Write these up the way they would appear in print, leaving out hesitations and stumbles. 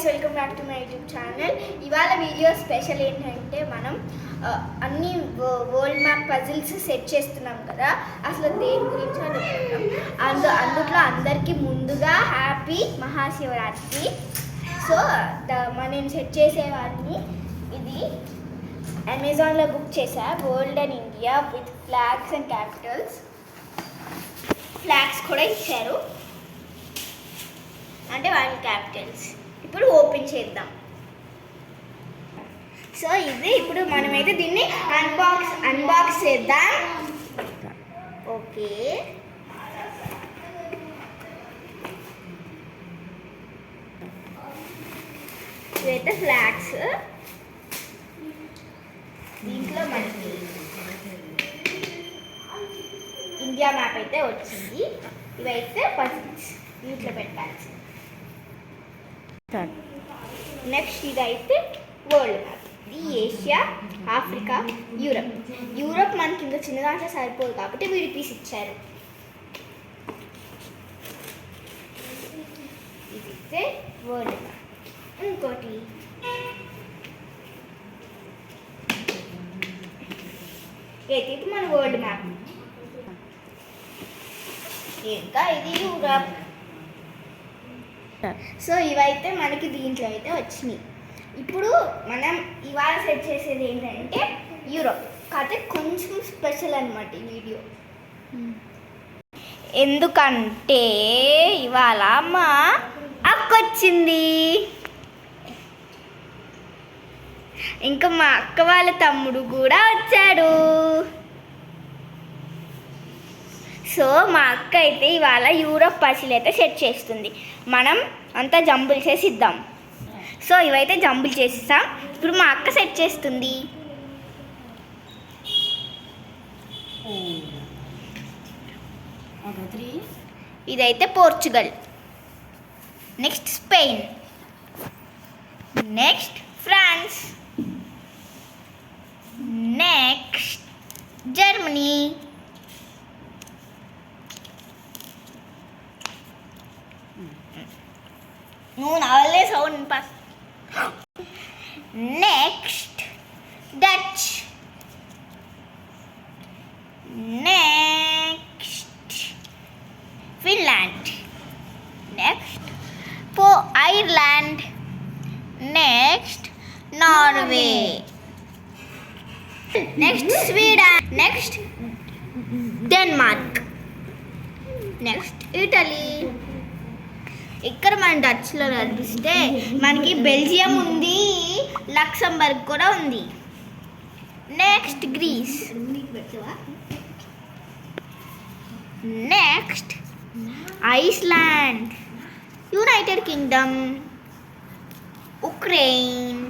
Guys, welcome back to my YouTube channel. ఇవాళ video special ఏంటంటే మనం అన్ని వరల్డ్ మ్యాప్ పజిల్స్ సెట్ చేస్తున్నాం కదా. అసలు దేని గురించి అనుకుంటున్నాం. అందులో అందరికీ ముందుగా హ్యాపీ మహాశివరాత్రి. సో నేను సెట్ చేసేవాడిని. ఇది అమెజాన్లో బుక్ చేశా. World and India with flags and Capitals. Flags కూడా ఇచ్చారు, అంటే వాళ్ళ క్యాపిటల్స్. ఇప్పుడు ఓపెన్ చేద్దాం. సో ఇది ఇప్పుడు మనమైతే దీన్ని అన్బాక్స్ చేద్దాం. ఓకే, ఇవైతే ఫ్లాగ్స్. దీంట్లో మనకి ఇండియా మ్యాప్ అయితే వచ్చింది. ఇవైతే పజిల్స్ దీంట్లో పెట్టాల్సి. నెక్స్ట్ ఇదైతే వరల్డ్ మ్యాప్. ఇది ఏషియా, ఆఫ్రికా, యూరప్ మనకి ఇంకా చిన్న దాంట్లో సరిపోదు కాబట్టి వీడి పీస్ ఇచ్చారు. ఇదైతే వరల్డ్ మ్యాప్. ఇంకోటి ఇది మన వరల్డ్ మ్యాప్. ఇంకా ఇది యూరప్. సో ఇవైతే మనకి దీంట్లో అయితే వచ్చినాయి. ఇప్పుడు మనం ఇవాళ సెట్ చేసేది ఏంటంటే యూరప్. కాకపోతే కొంచెం స్పెషల్ అనమాట ఈ వీడియో. ఎందుకంటే ఇవాళ మా అక్క వచ్చింది. ఇంకా మా అక్క వాళ్ళ తమ్ముడు కూడా వచ్చాడు. సో మా అక్క అయితే ఇవాళ యూరప్ పజిల్ అయితే సెట్ చేస్తుంది. మనం అంతా జంబుల్ చేసి ఇద్దాం. సో ఇవైతే జంబుల్ చేసిస్తాం. ఇప్పుడు మా అక్క సెట్ చేస్తుంది. ఇదైతే Portugal, next Spain, next France, next Germany, sound pass. Next Dutch, next Finland, next Ireland, next Norway, next Sweden, next Denmark, next Italy. ఇక్కడ మన డచ్లో నడిపిస్తే మనకి బెల్జియం ఉంది, లక్సంబర్గ్ కూడా ఉంది. Next Greece, next Iceland, United Kingdom, Ukraine,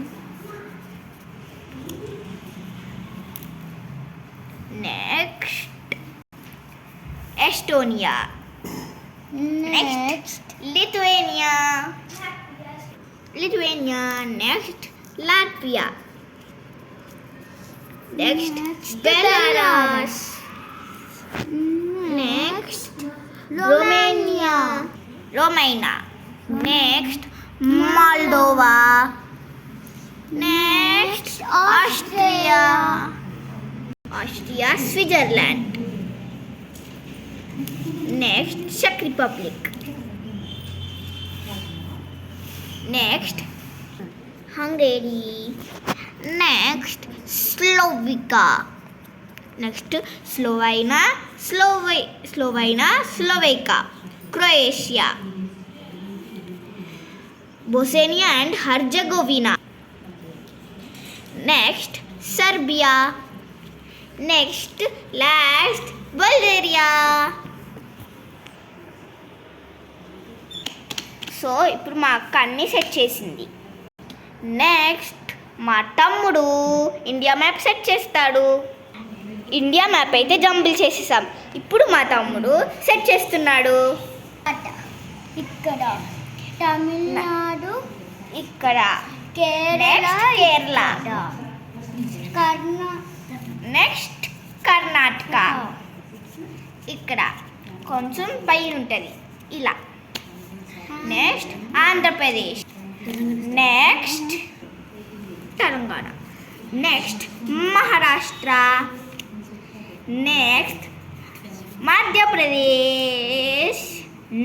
next Estonia, next Lithuania, next Latvia, next Belarus, next Romania, next Moldova, next Austria, Switzerland, next Czech Republic, next Hungary, next Slovakia, next Slovakia, Croatia, Bosnia and Herzegovina, next Serbia, next Bulgaria. So ఇప్పుడు మా అక్క అన్నీ set చేసింది. Next మా తమ్ముడు India map set చేస్తాడు. India map అయితే jumble చేసేసాం. ఇప్పుడు మా తమ్ముడు సెట్ చేస్తున్నాడు. ఇక్కడ తమిళనాడు, ఇక్కడ కేరళ, నెక్స్ట్ కర్ణాటక, ఇక్కడ కొంచెం పైన ఉంటుంది ఇలా. Next Andhra Pradesh, next Telangana, next Maharashtra, next Madhya Pradesh,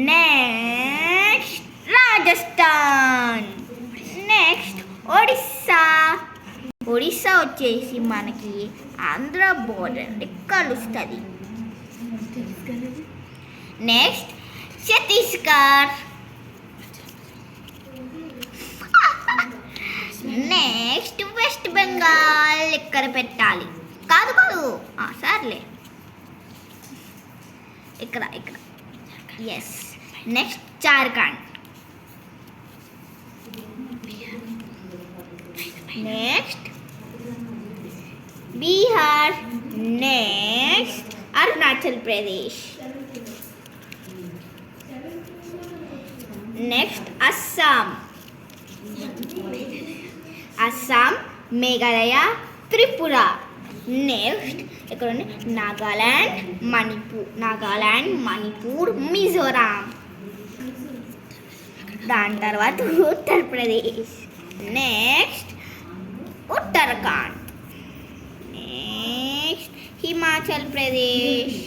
next Rajasthan, next Odisha. Odisha వచ్చేసి మనకి ఆంధ్ర బోర్డర్ని కలుస్తుంది. Next Chhattisgarh, next West Bengal. ఇక్కడ పెట్టాలి కాదు కాదు సర్లే ఇక్కడ yes. Next Jharkhand, next Bihar, next Arunachal Pradesh, next Assam, Meghalaya, Tripura. Next ఇక్కడ నాగాలాండ్, మణిపూర్, మిజోరాం. దాని తర్వాత Uttar Pradesh, next Uttarakhand, next Himachal Pradesh,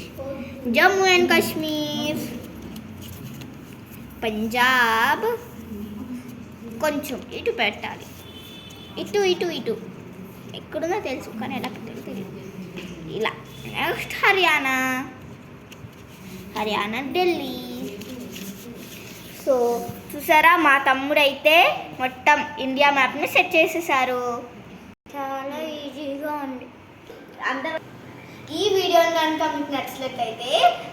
Jammu and Kashmir, Punjab. కొంచెం ఇటు పెట్టాలి, ఇటు ఎక్కడుందో తెలుసు కానీ ఎలా పెట్టాలి తెలియదు. ఇలా. నెక్స్ట్ హర్యానా, ఢిల్లీ. సో చూసారా మా తమ్ముడైతే మొత్తం ఇండియా మ్యాప్ని సెట్ చేసేసారు. చాలా ఈజీగా ఉంది. అందరూ ఈ వీడియోని కనుక మీకు నచ్చినట్లయితే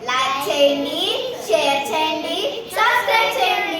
లైక్ చేయండి, షేర్ చేయండి, సబ్స్క్రైబ్ చేయండి.